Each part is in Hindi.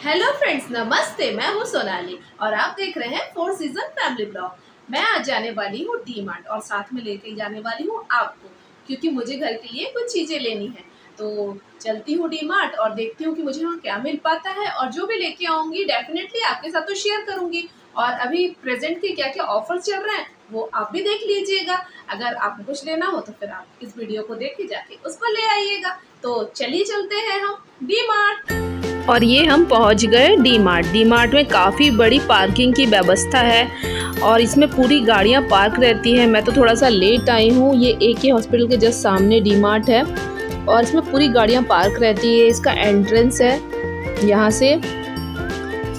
हेलो फ्रेंड्स, नमस्ते। मैं हूँ सोनाली और आप देख रहे हैं फोर सीजन फैमिली ब्लॉग। मैं आज जाने वाली हूँ डी मार्ट और साथ में लेके जाने वाली हूँ आपको, क्योंकि मुझे घर के लिए कुछ चीज़ें लेनी है। तो चलती हूँ डी मार्ट और देखती हूँ कि मुझे वहाँ क्या मिल पाता है, और जो भी लेके आऊँगी डेफिनेटली आपके साथ तो शेयर करूँगी। और अभी प्रेजेंट के क्या क्या ऑफर्स चल रहे हैं वो आप भी देख लीजिएगा। अगर आपको कुछ लेना हो तो फिर आप इस वीडियो को देख के जाके उसको ले आइएगा। तो चलिए चलते हैं हम डी मार्ट। और ये हम पहुंच गए डी मार्ट। डी मार्ट में काफ़ी बड़ी पार्किंग की व्यवस्था है और इसमें पूरी गाड़ियां पार्क रहती हैं। मैं तो थोड़ा सा लेट आई हूँ। ये AK हॉस्पिटल के जस्ट सामने डी मार्ट है और इसमें पूरी गाड़ियां पार्क रहती है। इसका एंट्रेंस है यहाँ से।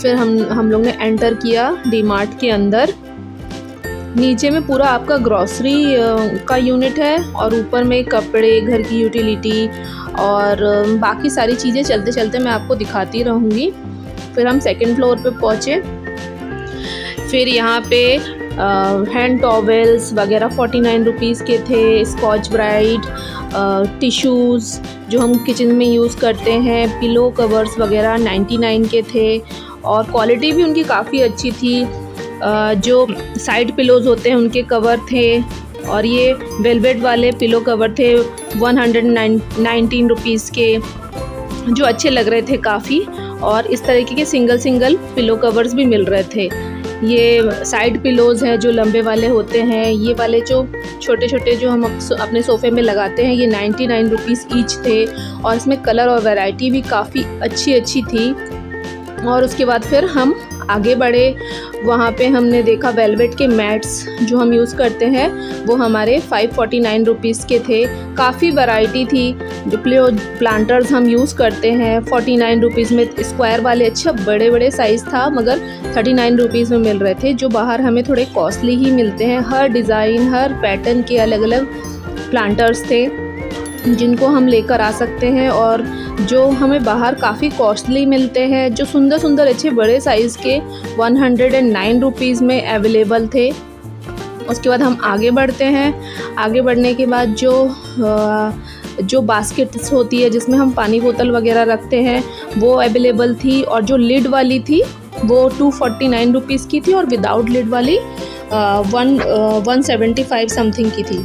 फिर हम लोग ने एंटर किया डी मार्ट के अंदर। नीचे में पूरा आपका ग्रॉसरी का यूनिट है और ऊपर में कपड़े, घर की यूटिलिटी और बाकी सारी चीज़ें चलते चलते मैं आपको दिखाती रहूँगी। फिर हम सेकंड फ्लोर पे पहुँचे। फिर यहाँ पे हैंड टॉवेल्स वगैरह 49 रुपीज़ के थे। स्कॉच ब्राइट, टिश्यूज़ जो हम किचन में यूज़ करते हैं, पिलो कवर्स वगैरह 99 के थे और क्वालिटी भी उनकी काफ़ी अच्छी थी। जो साइड पिलोज़ होते हैं उनके कवर थे और ये वेलवेट वाले पिलो कवर थे 119 रुपीज़ के, जो अच्छे लग रहे थे काफ़ी। और इस तरीके के सिंगल पिलो कवर्स भी मिल रहे थे। ये साइड पिलोज़ हैं जो लंबे वाले होते हैं। ये वाले जो छोटे छोटे जो हम अपने सोफ़े में लगाते हैं, ये 99 रुपीज़ ईच थे और इसमें कलर और वैरायटी भी काफ़ी अच्छी थी। और उसके बाद फिर हम आगे बढ़े। वहाँ पे हमने देखा वेलवेट के मैट्स जो हम यूज़ करते हैं वो हमारे 549 रुपीज़ के थे। काफ़ी वैरायटी थी। जो प्लांटर्स हम यूज़ करते हैं 49 रुपीज़ में, स्क्वायर वाले अच्छा बड़े साइज़ था मगर 39 रुपीज़ में मिल रहे थे, जो बाहर हमें थोड़े कॉस्टली ही मिलते हैं। हर डिज़ाइन, हर पैटर्न के अलग अलग प्लांटर्स थे जिनको हम लेकर आ सकते हैं और जो हमें बाहर काफ़ी कॉस्टली मिलते हैं। जो सुंदर अच्छे बड़े साइज़ के 109 रुपीज़ में अवेलेबल थे। उसके बाद हम आगे बढ़ते हैं। आगे बढ़ने के बाद जो बास्केट्स होती है जिसमें हम पानी बोतल वगैरह रखते हैं वो अवेलेबल थी, और जो लिड वाली थी वो 249 रुपीज़ की थी और विदाउट लिड वाली 175 समथिंग की थी।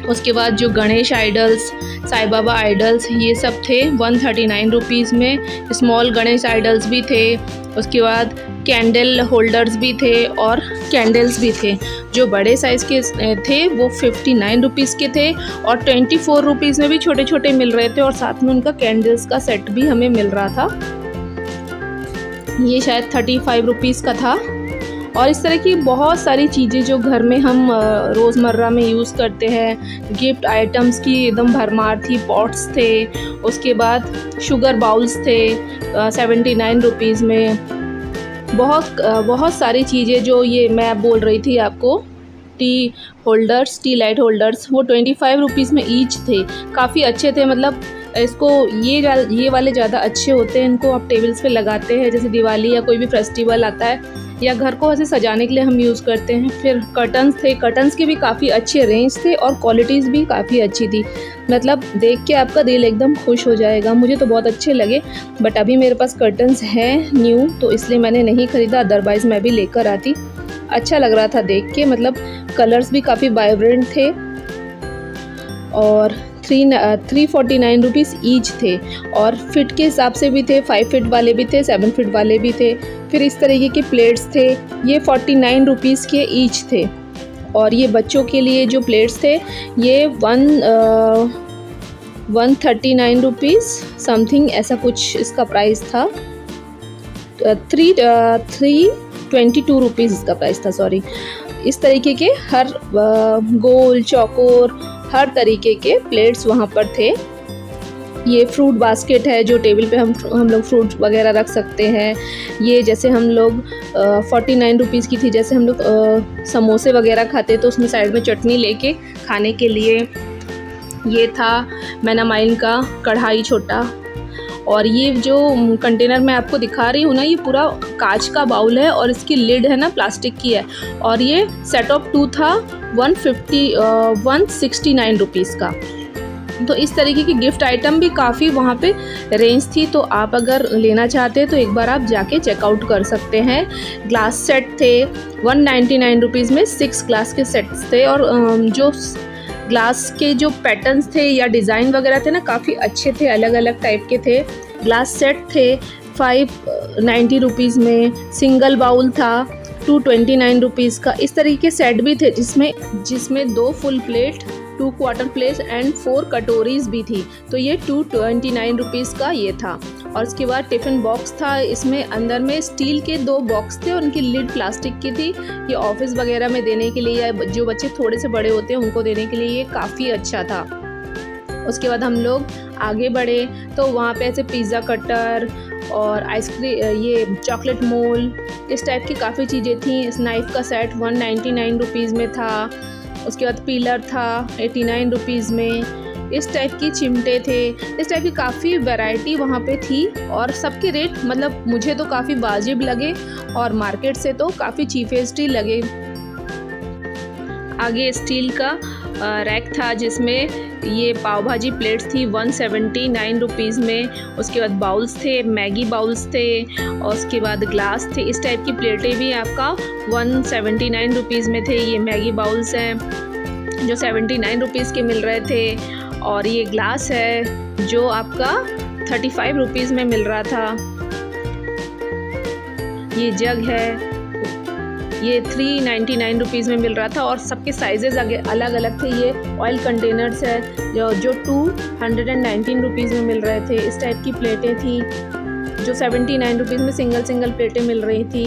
उसके बाद जो गणेश आइडल्स, साईं बाबा आइडल्स, ये सब थे 139 रुपीज़ में। स्मॉल गणेश आइडल्स भी थे। उसके बाद कैंडल होल्डर्स भी थे और कैंडल्स भी थे। जो बड़े साइज़ के थे वो 59 रुपीज़ के थे और 24 रुपीज़ में भी छोटे छोटे मिल रहे थे और साथ में उनका कैंडल्स का सेट भी हमें मिल रहा था। ये शायद 35 रुपीज़ का था। और इस तरह की बहुत सारी चीज़ें जो घर में हम रोज़मर्रा में यूज़ करते हैं। गिफ्ट आइटम्स की एकदम भरमार थी। पॉट्स थे। उसके बाद शुगर बाउल्स थे 79 रुपीज़ में। बहुत सारी चीज़ें जो ये मैं बोल रही थी आपको, टी लाइट होल्डर्स, वो 25 रुपीज़ में ईच थे। काफ़ी अच्छे थे। मतलब इसको ये वाले ज़्यादा अच्छे होते हैं। इनको आप टेबल्स पे लगाते हैं, जैसे दिवाली या कोई भी फेस्टिवल आता है या घर को ऐसे सजाने के लिए हम यूज़ करते हैं। फिर कर्टन्स थे। कर्टन्स के भी काफ़ी अच्छे रेंज थे और क्वालिटीज़ भी काफ़ी अच्छी थी। मतलब देख के आपका दिल एकदम खुश हो जाएगा। मुझे तो बहुत अच्छे लगे, बट अभी मेरे पास कर्टन्स हैं न्यू, तो इसलिए मैंने नहीं ख़रीदा, अदरवाइज़ मैं भी लेकर आती। अच्छा लग रहा था देख के। मतलब कलर्स भी काफ़ी वाइब्रेंट थे और 349 रुपीज़ ईच थे और फिट के हिसाब से भी थे। 5 फीट वाले भी थे, 7 फीट वाले भी थे। फिर इस तरीके के प्लेट्स थे, ये 49 रुपीज़ के ईच थे। और ये बच्चों के लिए जो प्लेट्स थे ये 139 रुपीज़ समथिंग ऐसा कुछ इसका प्राइस था। 322 रुपीज़ इसका प्राइस था, सॉरी। इस तरीके के हर गोल, चौकोर, हर तरीके के प्लेट्स वहाँ पर थे। ये फ्रूट बास्केट है जो टेबल पे हम लोग फ्रूट वगैरह रख सकते हैं। ये जैसे हम लोग 49 रुपीज़ की थी। जैसे हम लोग समोसे वगैरह खाते तो उसमें साइड में चटनी लेके खाने के लिए। ये था मेनामाइन का कढ़ाई छोटा। और ये जो कंटेनर मैं आपको दिखा रही हूँ ना, ये पूरा कांच का बाउल है और इसकी लिड है ना प्लास्टिक की है। और ये सेट ऑफ 2 था 169 रुपीज़ का। तो इस तरीके की गिफ्ट आइटम भी काफ़ी वहाँ पे रेंज थी, तो आप अगर लेना चाहते हैं तो एक बार आप जाके चेकआउट कर सकते हैं। ग्लास सेट थे 199 रुपीज़ में, 6 ग्लास के सेट्स थे और जो ग्लास के जो पैटर्न्स थे या डिज़ाइन वगैरह थे ना काफ़ी अच्छे थे, अलग अलग टाइप के थे। ग्लास सेट थे 590 रुपीज़ में, सिंगल बाउल था 229 रुपीज़ का। इस तरीके सेट भी थे जिसमें 2 full plate, 2 quarter plate and 4 कटोरीज भी थी, तो ये 229 रुपीज़ का ये था। और उसके बाद टिफ़िन बॉक्स था, इसमें अंदर में स्टील के 2 बॉक्स थे और उनकी लिड प्लास्टिक की थी। ये ऑफिस वगैरह में देने के लिए या जो बच्चे थोड़े से बड़े होते हैं उनको देने के लिए ये काफ़ी अच्छा था। उसके बाद हम लोग आगे बढ़े तो वहाँ पे ऐसे पिज़्ज़ा कटर और आइसक्रीम, ये चॉकलेट मोल, इस टाइप की काफ़ी चीज़ें थी। इस नाइफ़ का सेट 199 रुपीज़ में था। उसके बाद पीलर था 89 रुपीज़ में। इस टाइप की चिमटे थे, इस टाइप की काफ़ी वैरायटी वहाँ पे थी और सबके रेट मतलब मुझे तो काफ़ी वाजिब लगे और मार्केट से तो काफ़ी चीपेस्ट ही लगे। आगे स्टील का रैक था जिसमें ये पाव भाजी प्लेट्स थी 179 रुपीज़ में। उसके बाद बाउल्स थे, मैगी बाउल्स थे और उसके बाद ग्लास थे। इस टाइप की प्लेटें भी आपका 179 रुपीज़ में थे। ये मैगी बाउल्स हैं जो 79 रुपीज़ के मिल रहे थे और ये ग्लास है जो आपका 35 रुपीज़ में मिल रहा था। ये जग है, ये 399 रुपीज़ में मिल रहा था और सबके साइजेस अलग अलग थे। ये ऑयल कंटेनर्स है जो 219 रुपीज़ में मिल रहे थे। इस टाइप की प्लेटें थी जो 79 रुपीज़ में सिंगल प्लेटें मिल रही थी।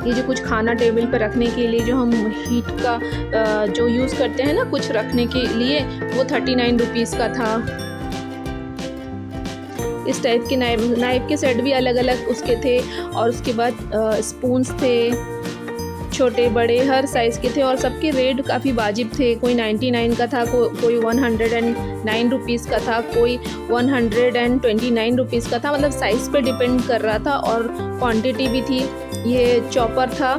ये जो कुछ खाना टेबल पर रखने के लिए जो हम हीट का जो यूज़ करते हैं ना कुछ रखने के लिए, वो 39 रुपीज़ का था। इस टाइप के नाइफ के सेट भी अलग अलग उसके थे और उसके बाद स्पून्स थे, छोटे बड़े हर साइज़ के थे और सबके रेट काफ़ी वाजिब थे। कोई 99 का था, कोई 109 रुपीज़ का था, कोई 129 रुपीज़ का था। मतलब साइज़ पे डिपेंड कर रहा था और क्वांटिटी भी थी। ये चॉपर था,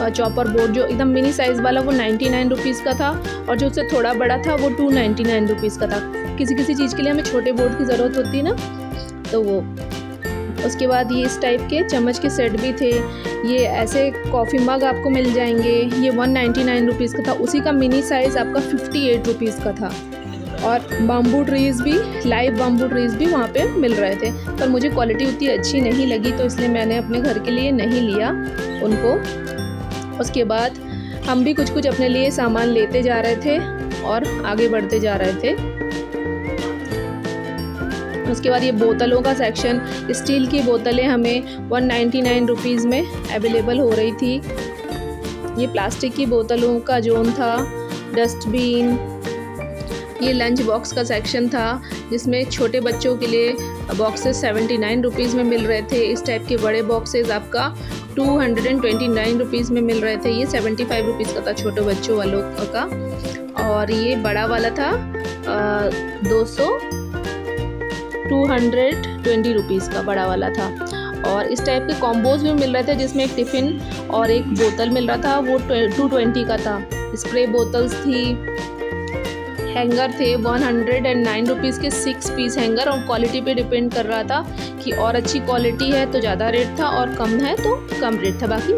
चॉपर बोर्ड जो एकदम मिनी साइज़ वाला वो 99 रुपीज़ का था और जो उससे थोड़ा बड़ा था वो 299 रुपीज़ का था। किसी चीज़ के लिए हमें छोटे बोर्ड की ज़रूरत होती है ना, तो वो। उसके बाद ये इस टाइप के चम्मच के सेट भी थे। ये ऐसे कॉफ़ी मग आपको मिल जाएंगे, ये 199 रुपीज़ का था। उसी का मिनी साइज़ आपका 58 रुपीज़ का था। और बाम्बू ट्रीज़ भी, लाइव बाम्बू ट्रीज़ भी वहाँ पे मिल रहे थे, पर मुझे क्वालिटी उतनी अच्छी नहीं लगी तो इसलिए मैंने अपने घर के लिए नहीं लिया उनको। उसके बाद हम भी कुछ अपने लिए सामान लेते जा रहे थे और आगे बढ़ते जा रहे थे। उसके बाद ये बोतलों का सेक्शन, स्टील की बोतलें हमें 199 रुपीज़ में अवेलेबल हो रही थी। ये प्लास्टिक की बोतलों का जोन था, डस्टबिन, ये लंच बॉक्स का सेक्शन था जिसमें छोटे बच्चों के लिए बॉक्सेस 79 रुपीज़ में मिल रहे थे। इस टाइप के बड़े बॉक्सेस आपका 229 रुपीज़ में मिल रहे थे। ये 75 रुपीज़ का था छोटे बच्चों वालों का और ये बड़ा वाला था 220 रुपीज़ का बड़ा वाला था। और इस टाइप के कॉम्बोज भी मिल रहे थे जिसमें एक टिफ़िन और एक बोतल मिल रहा था, वो 220 का था। स्प्रे बोतल्स थी, हैंगर थे 109 रुपीज़ के 6 पीस हैंगर और क्वालिटी पे डिपेंड कर रहा था कि और अच्छी क्वालिटी है तो ज़्यादा रेट था और कम है तो कम रेट था, बाकी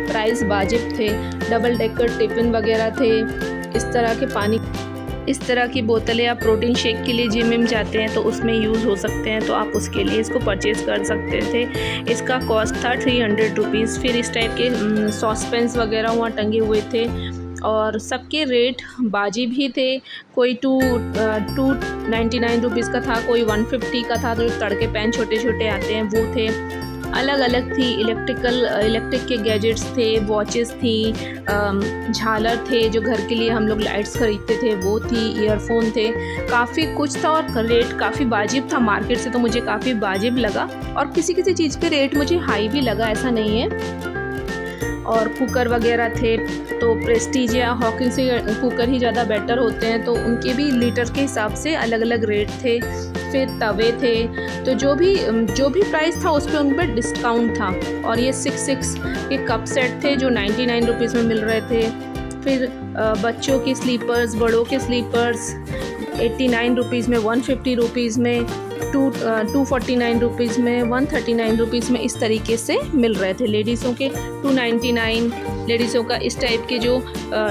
प्राइस वाजिब थे। डबल डेकर टिफ़िन वगैरह थे। इस तरह की बोतलें आप प्रोटीन शेक के लिए जिम में जाते हैं तो उसमें यूज़ हो सकते हैं, तो आप उसके लिए इसको परचेज़ कर सकते थे। इसका कॉस्ट था 300 रुपीज़। फिर इस टाइप के सॉसपेंस वगैरह वहाँ टंगे हुए थे और सबके रेट वाजिब ही थे। कोई 299 रुपीज़ का था, कोई 150 का था। जो तड़के पैन छोटे छोटे आते हैं वो थे, अलग अलग थी। इलेक्ट्रिक के गैजेट्स थे, वॉचेस थी, झालर थे जो घर के लिए हम लोग लाइट्स खरीदते थे वो थी, ईयरफोन थे, काफ़ी कुछ था और रेट काफ़ी वाजिब था मार्केट से, तो मुझे काफ़ी वाजिब लगा। और किसी किसी चीज़ पे रेट मुझे हाई भी लगा, ऐसा नहीं है। और कुकर वगैरह थे तो प्रेस्टीज या हॉकिंस से कुकर ही ज़्यादा बेटर होते हैं, तो उनके भी लीटर के हिसाब से अलग अलग रेट थे। फिर तवे थे, तो जो भी प्राइस था उस पर उन पर डिस्काउंट था। और ये 6 के कप सेट थे जो 99 रुपीज़ में मिल रहे थे। फिर बच्चों के स्लीपर्स, बड़ों के स्लीपर्स, 89 रुपीज़ में, 150 रुपीज़ में, 249 रुपीज़ में, 139 रुपीज़ में इस तरीके से मिल रहे थे। लेडीज़ों के 299, लेडीज़ों का इस टाइप के जो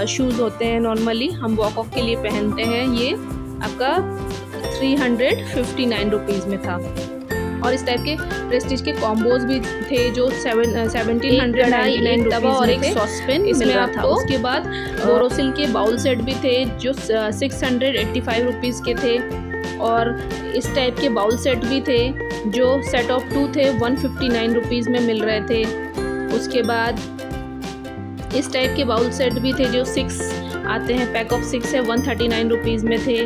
शूज़ होते हैं नॉर्मली हम वॉक के लिए पहनते हैं, ये आपका 359 रुपीज़ में था। और इस टाइप के प्रेस्टीज के कॉम्बोज भी थे जो 1799 रुपीज़ और एक सॉसपेन इसमें आपको। उसके बाद बोरोसिल के बाउल सेट भी थे जो 685 रुपीज़ के थे, और इस टाइप के बाउल सेट भी थे जो सेट ऑफ 2 थे, 159 रुपीज़ में मिल रहे थे। उसके बाद इस टाइप के बाउल सेट भी थे जो 6 आते हैं, पैक ऑफ 6 है, 139 रुपीज़ में थे।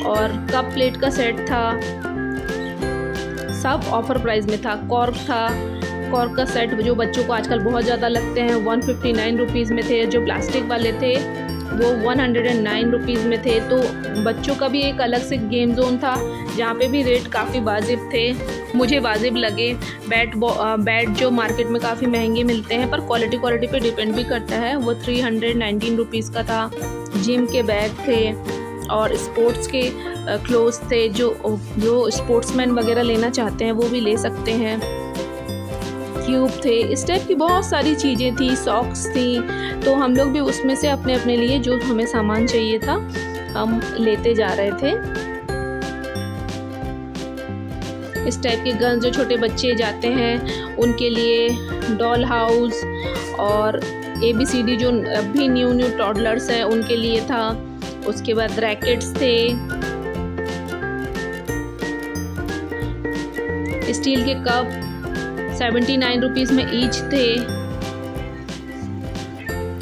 और कप प्लेट का सेट था, सब ऑफर प्राइस में था। कॉर्क था, कॉर्क का सेट जो बच्चों को आजकल बहुत ज़्यादा लगते हैं, 159 रुपीज़ में थे। जो प्लास्टिक वाले थे वो 109 रुपीज़ में थे। तो बच्चों का भी एक अलग से गेम जोन था जहाँ पे भी रेट काफ़ी वाजिब थे, मुझे वाजिब लगे। बैट जो मार्केट में काफ़ी महंगे मिलते हैं पर क्वालिटी पे डिपेंड भी करता है, वो 319 रुपीज़ का था। जिम के बैग थे और स्पोर्ट्स के क्लोथ्स थे, जो स्पोर्ट्समैन वगैरह लेना चाहते हैं वो भी ले सकते हैं। ट्यूब थे, इस टाइप की बहुत सारी चीज़ें थी, सॉक्स थी। तो हम लोग भी उसमें से अपने लिए जो हमें सामान चाहिए था हम लेते जा रहे थे। इस टाइप के गन्स जो छोटे बच्चे जाते हैं उनके लिए, डॉल हाउस और ABCD जो अभी न्यू टॉडलर्स हैं उनके लिए था। उसके बाद रैकेट्स थे, स्टील के कप 79 रुपीज़ में ईच थे।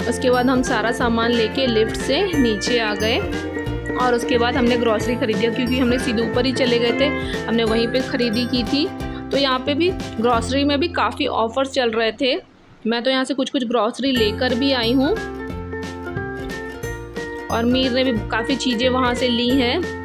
उसके बाद हम सारा सामान लेके लिफ्ट से नीचे आ गए और उसके बाद हमने ग्रॉसरी खरीदी क्योंकि हमने सीधे ऊपर ही चले गए थे, हमने वहीं पे ख़रीदी की थी। तो यहाँ पे भी ग्रॉसरी में भी काफ़ी ऑफ़र्स चल रहे थे। मैं तो यहाँ से कुछ ग्रॉसरी लेकर भी आई हूँ और मीर ने भी काफ़ी चीज़ें वहाँ से ली हैं।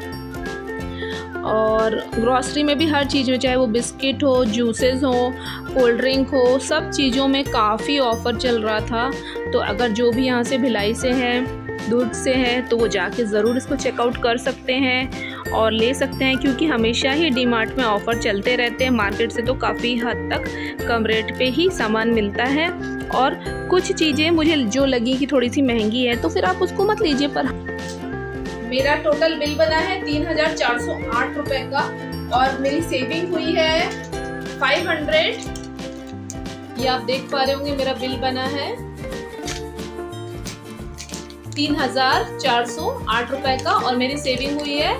और ग्रॉसरी में भी हर चीज़ में, चाहे वो बिस्किट हो, जूसेस हो, कोल्ड ड्रिंक हो, सब चीज़ों में काफ़ी ऑफ़र चल रहा था। तो अगर जो भी यहाँ से भिलाई से हैं, दूध से हैं, तो वो जाके ज़रूर इसको चेकआउट कर सकते हैं और ले सकते हैं, क्योंकि हमेशा ही डी-मार्ट में ऑफ़र चलते रहते हैं। मार्केट से तो काफ़ी हद तक कम रेट पे ही सामान मिलता है। और कुछ चीज़ें मुझे जो लगी कि थोड़ी सी महंगी है तो फिर आप उसको मत लीजिए। पर मेरा टोटल बिल बना है 3408 रुपए का और मेरी सेविंग हुई है 500। ये आप देख पा रहे होंगे मेरा बिल बना है 3408 रुपए का और मेरी सेविंग हुई है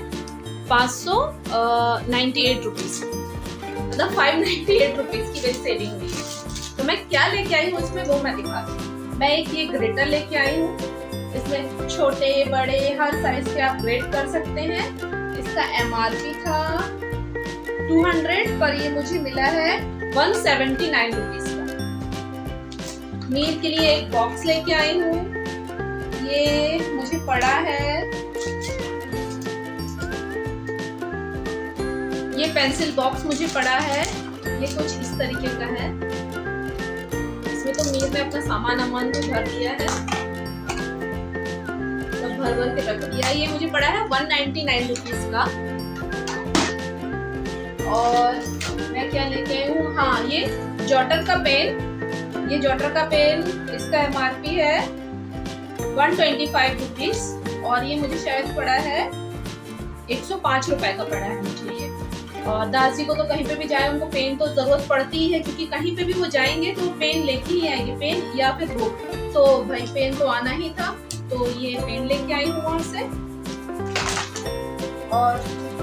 598 रुपीज़, मतलब 598 रुपीज़ की मेरी सेविंग हुई है। तो मैं क्या लेके आई हूँ उसमें वो मैं दिखाती हूँ। मैं एक ये ग्रेटर लेके आई हूँ, इसमें छोटे बड़े हर साइज के आप ग्रेट कर सकते हैं। इसका MRP था 200 पर ये मुझे मिला है 179 रुपीज़ का। मीर के लिए एक बॉक्स लेके आई हूँ, ये मुझे पड़ा है, ये पेंसिल बॉक्स मुझे पड़ा है, ये कुछ इस तरीके का है। इसमें तो मीर ने अपना सामान भी भर दिया है, सब भर के रख दिया। ये मुझे पड़ा है 199 रुपीज़ का। और मैं क्या लेके आई हूँ, हाँ ये जॉटर का पेन, ये जॉटर का पेन इसका MRP है 125 रुपीज़ और ये मुझे शायद पड़ा है 105 रुपए का पड़ा है मुझे ये। और दादी को तो कहीं पे भी जाए उनको पेन तो ज़रूरत पड़ती ही है, क्योंकि कहीं पे भी वो जाएंगे तो पेन लेके ही आएंगे, पेन या फिर बुक। तो भाई पेन तो आना ही था, तो ये पेन लेके आई हूँ वहाँ से। और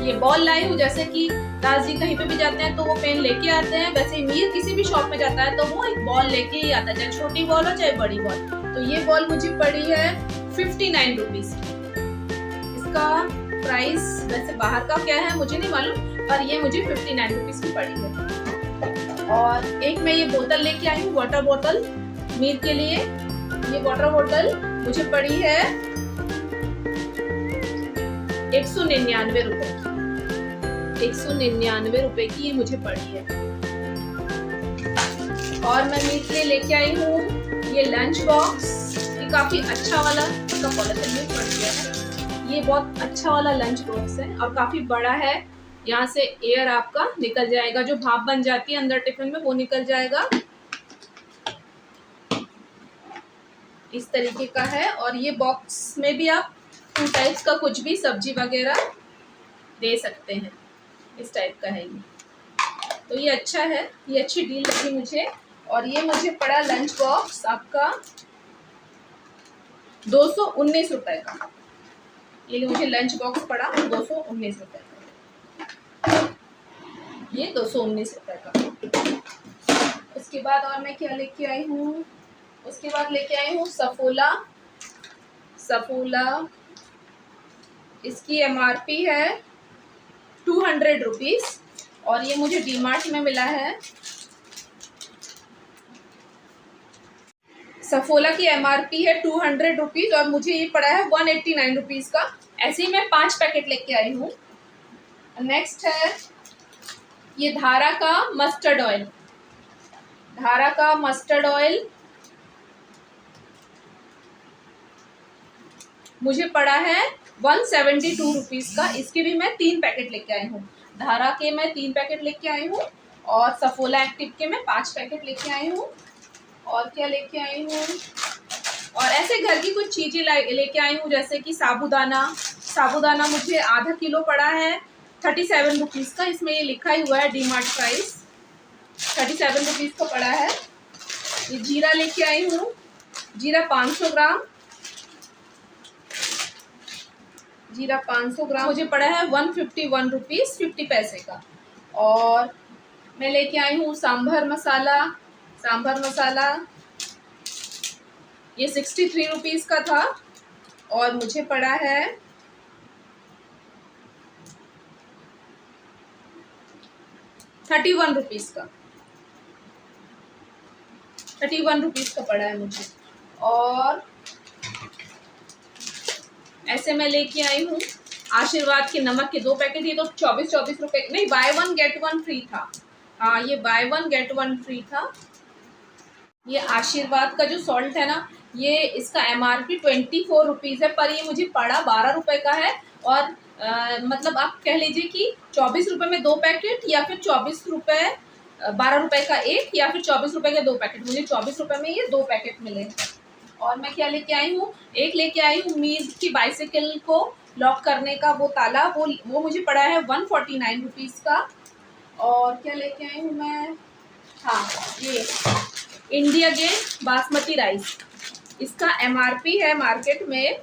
ये बॉल लाई हूँ, जैसे कि दादी कहीं पे भी जाते हैं तो वो पेन लेके आते हैं, वैसे मीर किसी भी शॉप में जाता है तो वो एक बॉल लेके ही आता है, चाहे छोटी बॉल हो चाहे बड़ी बॉल। तो ये बॉल मुझे पड़ी है 59 रुपीज़। इसका प्राइस वैसे बाहर का क्या है मुझे नहीं मालूम, पर ये मुझे 59 रुपीज़ की पड़ी है। और एक मैं ये बोतल लेके आई हूँ, वाटर बोतल मीर के लिए। ये वाटर बोतल मुझे पड़ी है 199 रुपए की, 199 रुपए की ये मुझे पड़ी है। और मैं मीर के लिए लेके आई हूँ ये लंच बॉक्स, ये काफी अच्छा वाला, इसका पॉलिथीन भी पड़ गया है। ये बहुत अच्छा वाला लंच बॉक्स है और काफ़ी बड़ा है। यहाँ से एयर आपका निकल जाएगा, जो भाप बन जाती है अंदर टिफिन में वो निकल जाएगा। इस तरीके का है। और ये बॉक्स में भी आप 2 टाइप्स का कुछ भी सब्जी वगैरह दे सकते हैं। इस टाइप का है ये, तो ये अच्छा है, ये अच्छी डील लगी मुझे। और ये मुझे पड़ा लंच बॉक्स आपका 219 रुपए का। ये मुझे लंच बॉक्स पड़ा 219 रुपए का, ये 219 रुपए का। उसके बाद और मैं क्या लेके आई हूँ, उसके बाद लेके आई हूँ सफोला। इसकी MRP है 200 रुपीज़ और ये मुझे डीमार्ट में मिला है। सफोला की MRP है 200 रुपीज़ और मुझे ये पड़ा है 189 रुपीज़ का। ऐसे ही मैं 5 पैकेट लेके आई हूँ। नेक्स्ट है ये धारा का मस्टर्ड ऑयल। मुझे पड़ा है 172 रुपीज़ का। इसके भी मैं 3 पैकेट लेके आई हूँ। धारा के मैं 3 पैकेट लेके आई हूँ और सफोला एक्टिव के मैं 5 पैकेट लेके आई हूँ। और क्या लेके आई हूँ, और ऐसे घर की कुछ चीज़ें लेके आई हूँ, जैसे कि साबूदाना मुझे आधा किलो पड़ा है 37 रुपीज़ का। इसमें ये लिखा ही हुआ है डीमार्ट प्राइस, 37 रुपीज़ का पड़ा है। ये जीरा लेके आई हूँ, जीरा 500 ग्राम मुझे पड़ा है 151 रुपीज़ 50 पैसे का। और मैं लेके आई हूँ सांभर मसाला, ये 63 रुपीज़ का था और मुझे पड़ा है 31 रुपीज़ का। 31 रुपीज़ का पड़ा है मुझे। और ऐसे मैं लेके आई हूँ आशीर्वाद के नमक के 2 पैकेट। ये तो 24 रुपए, नहीं, बाय 1 गेट 1 फ्री था। हाँ, ये बाय 1 गेट 1 फ्री था। ये आशीर्वाद का जो सॉल्ट है ना, ये इसका MRP 24 रुपीज़ है, पर ये मुझे पड़ा 12 रुपए का है। और मतलब आप कह लीजिए कि 24 रुपए में 2 पैकेट, या फिर 24 रुपए 12 रुपए का एक, या फिर 24 रुपए के 2 पैकेट। मुझे 24 रुपए में ये 2 पैकेट मिले। और मैं क्या लेके आई हूँ, एक लेके आई हूँ मीज की बाइसिकल को लॉक करने का वो ताला, वो मुझे पड़ा है 149 रुपीज़ का। और क्या लेके आई हूँ मैं, हाँ, ये इंडिया गेट बासमती राइस। इसका MRP है मार्केट में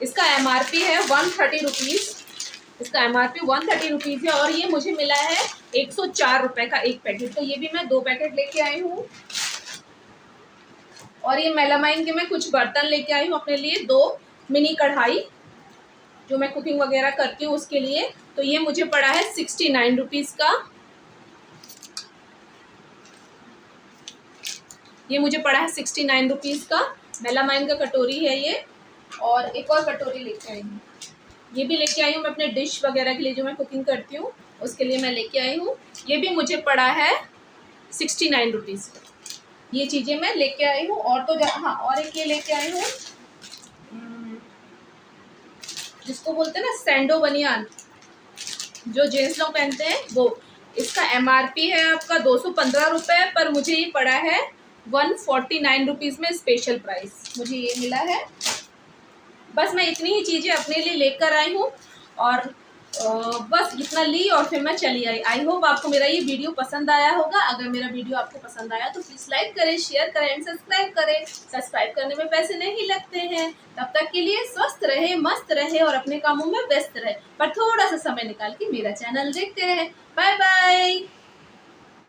इसका MRP है 130 रुपीज़। इसका MRP 130 रुपीज़ है और ये मुझे मिला है 104 रुपए का एक पैकेट। तो ये भी मैं 2 पैकेट लेके आई हूँ। और ये मेलामाइन के मैं कुछ बर्तन लेके आई हूँ अपने लिए, 2 मिनी कढ़ाई, जो मैं कुकिंग वगैरह करती हूँ उसके लिए। तो ये मुझे पड़ा है 69 रुपीज़ का। ये मुझे पड़ा है 69 रुपीज़ का। मेलामाइन का कटोरी है ये। और एक और कटोरी लेके आई हूँ, ये भी लेके आई हूँ मैं अपने डिश वगैरह के लिए, जो मैं कुकिंग करती हूँ उसके लिए मैं लेके आई हूँ। ये भी मुझे पड़ा है 69 रुपीज़ का। ये चीज़ें मैं लेके आई हूँ। और तो हाँ, और एक ये लेके आई हूँ जिसको बोलते हैं ना सैंडो बनियान, जो जेंट्स लोग पहनते हैं वो। इसका MRP है आपका 215 रुपये, पर मुझे ये पड़ा है 149 रुपीज़ में स्पेशल प्राइस मुझे ये मिला है। बस मैं इतनी ही चीज़ें अपने लिए लेकर आई हूँ और बस इतना ली और फिर मैं चली आई। आई होप आपको मेरा ये वीडियो पसंद आया होगा। अगर मेरा वीडियो आपको पसंद आया तो प्लीज़ लाइक करें, शेयर करें एंड सब्सक्राइब करें। सब्सक्राइब करने में पैसे नहीं लगते हैं। तब तक के लिए स्वस्थ रहे, मस्त रहे और अपने कामों में व्यस्त रहे, पर थोड़ा सा समय निकाल के मेरा चैनल देखते रहे। Bye bye.